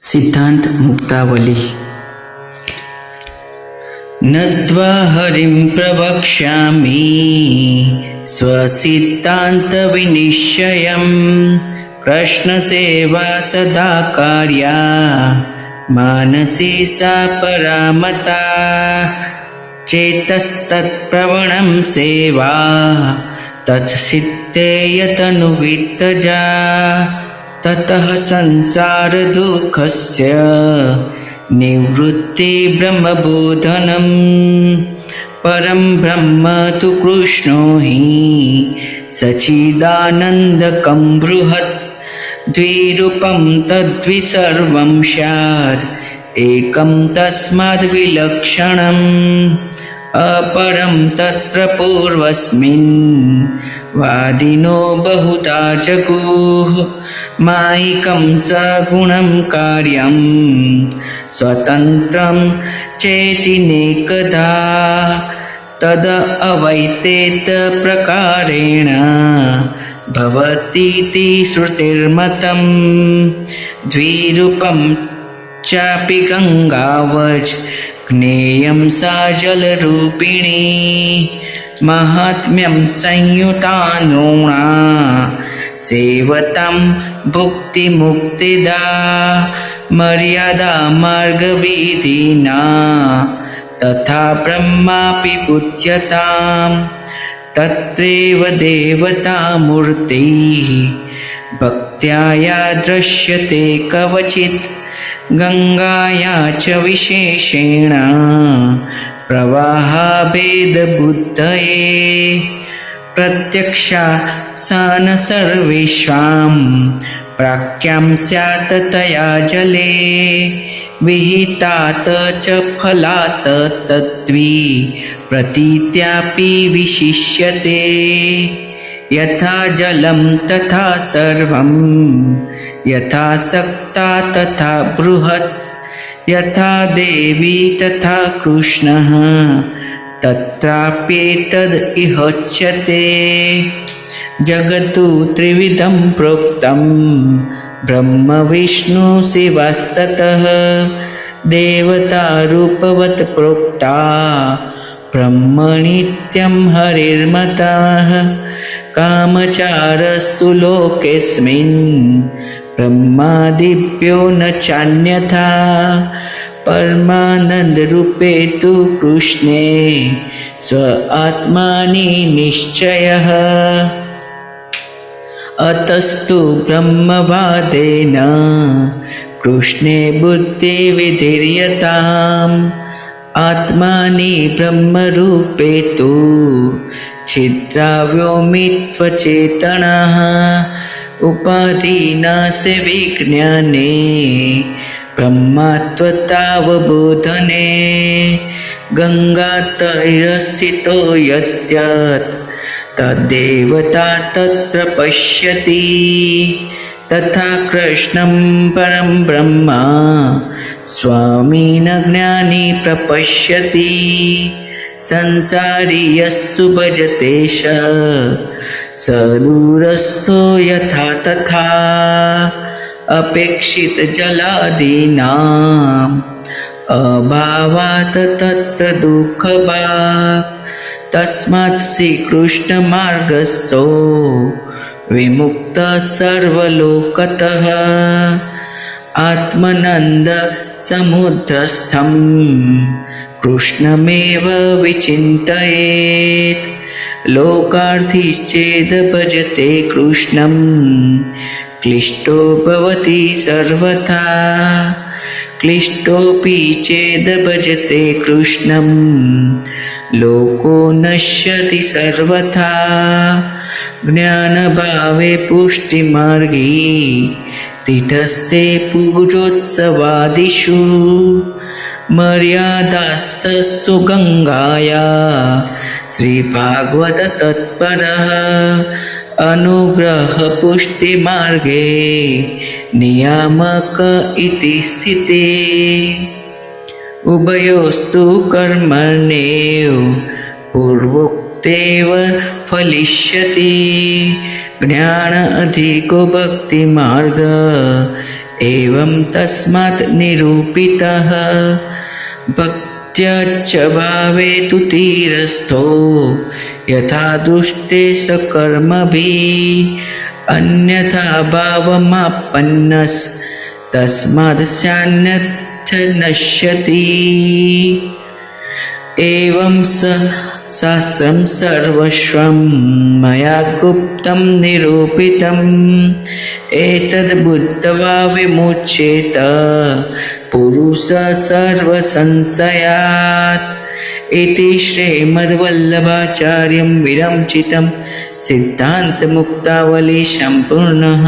सिद्धांत मुक्तावली। नत्वा हरिं प्रवक्ष्यामि स्वसिद्धान्तविनिश्चयं। कृष्णसेवा सदा कार्या मानसी सा परामता। चेतस्तत्प्रवणं सेवा तत्सिद्धेयतनुवित्तजा। ततः संसारदुःखस्य निवृत्ति ब्रह्मबोधनं। परं ब्रह्म तु कृष्णो हि सच्चिदानन्दकं बृहत्। द्विरूपं तद्विसर्वं स्यात् एकं तस्माद् विलक्षणम्। अपरं तत्र पूर्वस्मिन् वादिनो बहुधा जगुः। मायिकं सगुणं कार्यं स्वतन्त्रं चेति नेकधा। तद अवैतेत प्रकारेण भवतीति श्रुतिर्मतम्। द्विरूपं चापि गङ्गावच ज्ञेयं सा जलरूपिणी। माहात्म्यं संयुतानुणा सेवतं भुक्तिमुक्तिदा। मर्यादा मार्गविधिना तथा ब्रह्मापि पूज्यताम्। तत्रैव देवतामूर्तिः भक्त्या या दृश्यते कवचित्। गंगाया च विशेषेण प्रवाहभेदबुद्धये। प्रत्यक्षा सा न सर्वेषां प्राक्यां स्यात् तया जले। विहितात् च फलात् तद्वि प्रतीत्यापि विशिष्यते। यथा जलं तथा सर्वं यथा सक्ता तथा बृहत्। यथा देवी तथा कृष्णः तत्राप्येतद् इहोच्यते। जगतु त्रिविधं प्रोक्तं ब्रह्म विष्णु शिवस्ततः। देवता रूपवत् प्रोक्ता ब्रह्म नित्यं हरिर्मतः। कामचारस्तु लोकेऽस्मिन् ब्रह्मादिभ्यो न चान्यथा। परमानन्दरूपे तु कृष्णे स्व आत्मानि निश्चयः। अतस्तु ब्रह्मवादेन कृष्णे बुद्धिर्विधीयताम्। आत्मानि ब्रह्मरूपे तु छिद्राव्योमित्वचेतनः। उपाधिनास्य विज्ञाने ब्रह्मत्वतावबोधने। गङ्गातैरस्थितो यद्यत् तद्देवता तत्र पश्यति। तथा कृष्णं परं ब्रह्म स्वामिन ज्ञानी प्रपश्यति। संसारी यस्तु भजते स दूरस्थो यथा तथा। अपेक्षित जलादीनाम् अभावात् तत्र दुःखभाक्। तस्मात् श्रीकृष्णमार्गस्थो विमुक्तः सर्वलोकतः। आत्मनन्द समुद्रस्थं कृष्णमेव विचिन्तयेत्। लोकार्थी चेद् भजते कृष्णं क्लिष्टो भवति सर्वथा। क्लिष्टोऽपि चेद् भजते कृष्णं लोको नश्यति सर्वथा। ज्ञानभावे पुष्टिमार्गे तिष्ठस्ते पूजोत्सवादिषु। मर्यादास्तस्तु गंगाया श्रीभागवत तत्परः। अनुग्रह पुष्टिमार्गे नियामक इति स्थिते। उभयोस्तु कर्मण्येव पूर्वोक्तेव फलिष्यति। ज्ञान अधिको भक्ति मार्ग एवं तस्मात् निरूपितः भक्त्याच्च भावे तु तीरस्थो यथा दृष्टे सकर्मभिः अन्यथा भावमापन्नस् तस्माद् स्यान्यथ नश्यति। एवं शास्त्रं सर्वस्वं मया गुप्तं निरूपितम् एतद् बुद्ध्वा विमुच्येत पुरुषः सर्वसंशयात् इति श्रीमद्वल्लभाचार्यं विरचितं सिद्धान्तमुक्तावली सम्पूर्णः।